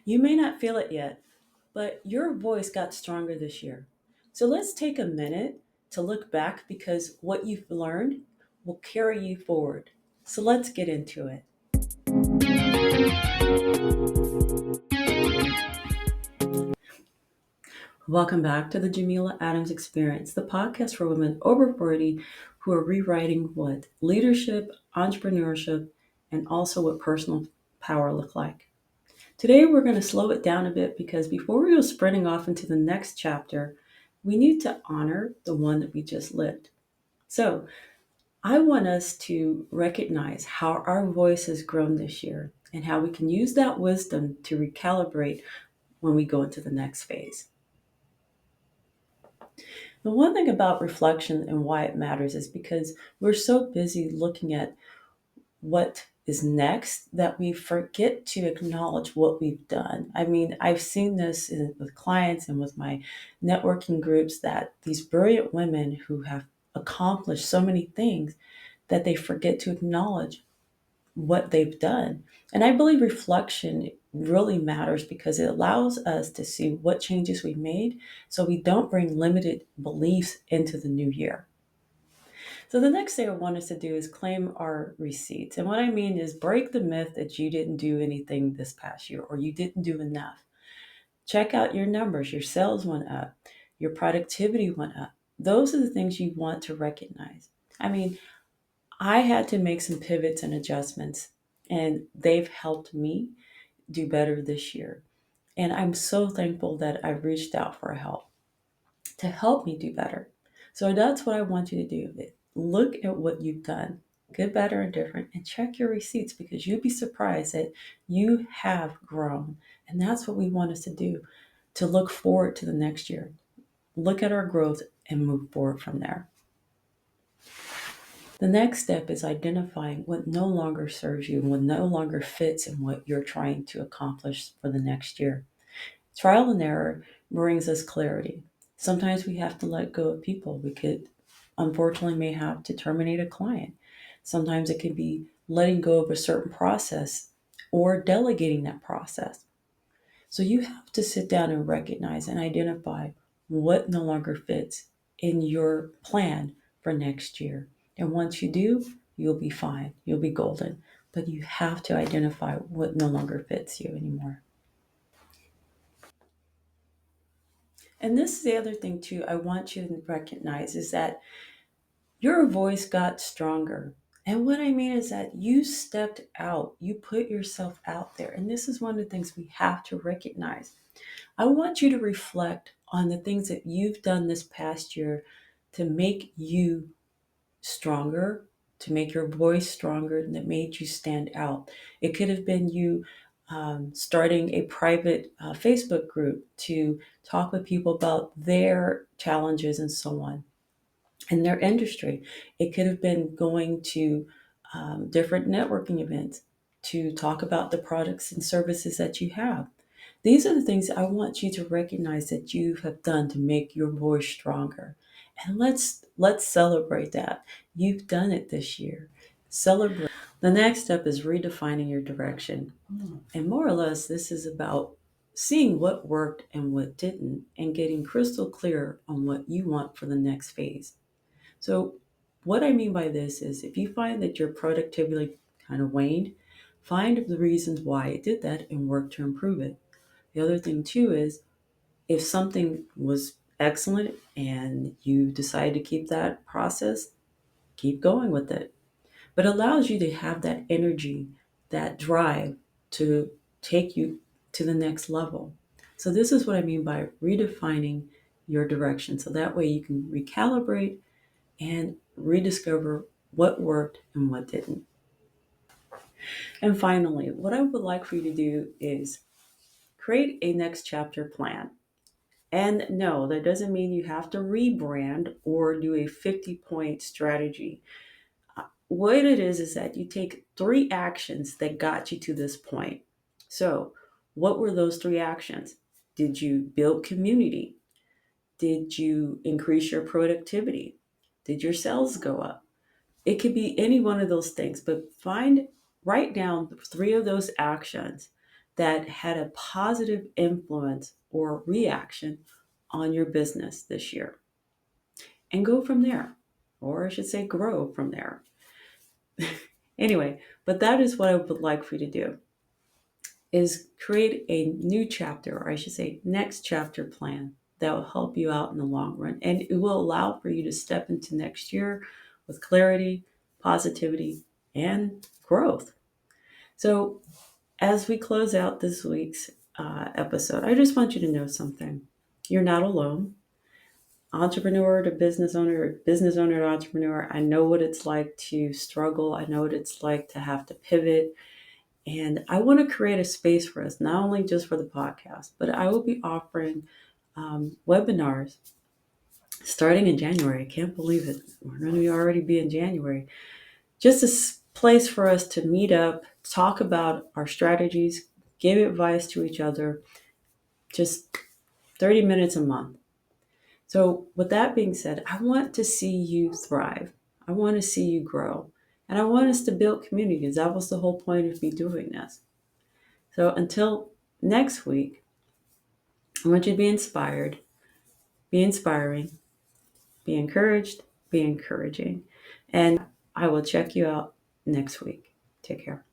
You may not feel it yet, but your voice got stronger this year. So let's take a minute to look back because what you've learned will carry you forward. So let's get into it. Welcome back to the Jameela Adams Experience, the podcast for women over 40 who are rewriting what leadership, entrepreneurship, and also what personal power look like. Today, we're going to slow it down a bit because before we go sprinting off into the next chapter, we need to honor the one that we just lived. So, I want us to recognize how our voice has grown this year and how we can use that wisdom to recalibrate when we go into the next phase. The one thing about reflection and why it matters is because we're so busy looking at what is next that we forget to acknowledge what we've done. I mean, I've seen this with clients and with my networking groups that these brilliant women who have accomplished so many things that they forget to acknowledge what they've done. And I believe reflection really matters because it allows us to see what changes we made so we don't bring limited beliefs into the new year. So the next thing I want us to do is claim our receipts. And what I mean is break the myth that you didn't do anything this past year or you didn't do enough. Check out your numbers. Your sales went up. Your productivity went up. Those are the things you want to recognize. I mean, I had to make some pivots and adjustments, and they've helped me do better this year. And I'm so thankful that I reached out for help to help me do better. So that's what I want you to do. Look at what you've done, good, better, and different, and check your receipts because you'd be surprised that you have grown. And that's what we want us to do to look forward to the next year. Look at our growth and move forward from there. The next step is identifying what no longer serves you and what no longer fits in what you're trying to accomplish for the next year. Trial and error brings us clarity. Sometimes we have to let go of people. We could, unfortunately, may have to terminate a client. Sometimes it could be letting go of a certain process or delegating that process. So you have to sit down and recognize and identify what no longer fits in your plan for next year. And once you do, you'll be fine. You'll be golden. But you have to identify what no longer fits you anymore. And this is the other thing too I want you to recognize is that your voice got stronger. And what I mean is that you stepped out, you put yourself out there. And this is one of the things we have to recognize. I want you to reflect on the things that you've done this past year to make you stronger, to make your voice stronger, and that made you stand out. It could have been you starting a private Facebook group to talk with people about their challenges and so on in their industry. It could have been going to different networking events to talk about the products and services that you have. These are the things I want you to recognize that you have done to make your voice stronger. And let's celebrate that. You've done it this year. Celebrate. The next step is redefining your direction. And more or less this is about seeing what worked and what didn't and getting crystal clear on what you want for the next phase. So what I mean by this is if you find that your productivity kind of waned, find the reasons why it did that and work to improve it. The other thing too is if something was excellent and you decide to keep that process, keep going with it. But it allows you to have that energy, that drive to take you to the next level. So this is what I mean by redefining your direction. So that way you can recalibrate and rediscover what worked and what didn't. And finally, what I would like for you to do is create a next chapter plan. And no, that doesn't mean you have to rebrand or do a 50-point strategy. What it is that you take three actions that got you to this point. So, what were those three actions? Did you build community? Did you increase your productivity? Did your sales go up? It could be any one of those things, but write down three of those actions that had a positive influence or reaction on your business this year, and go from there. Or I should say, grow from there. Anyway, but that is what I would like for you to do, is create a new chapter, or I should say next chapter plan that will help you out in the long run. And it will allow for you to step into next year with clarity, positivity, and growth. So as we close out this week's episode, I just want you to know something. You're not alone. Entrepreneur to business owner to entrepreneur, I know what it's like to struggle. I know what it's like to have to pivot. And I want to create a space for us, not only just for the podcast, but I will be offering webinars starting in January. I can't believe it. We're going to already be in January. Just a place for us to meet up, talk about our strategies, give advice to each other, just 30 minutes a month. So with that being said, I want to see you thrive. I want to see you grow. And I want us to build communities. That was the whole point of me doing this. So until next week, I want you to be inspired, be inspiring, be encouraged, be encouraging. And I will check you out next week. Take care.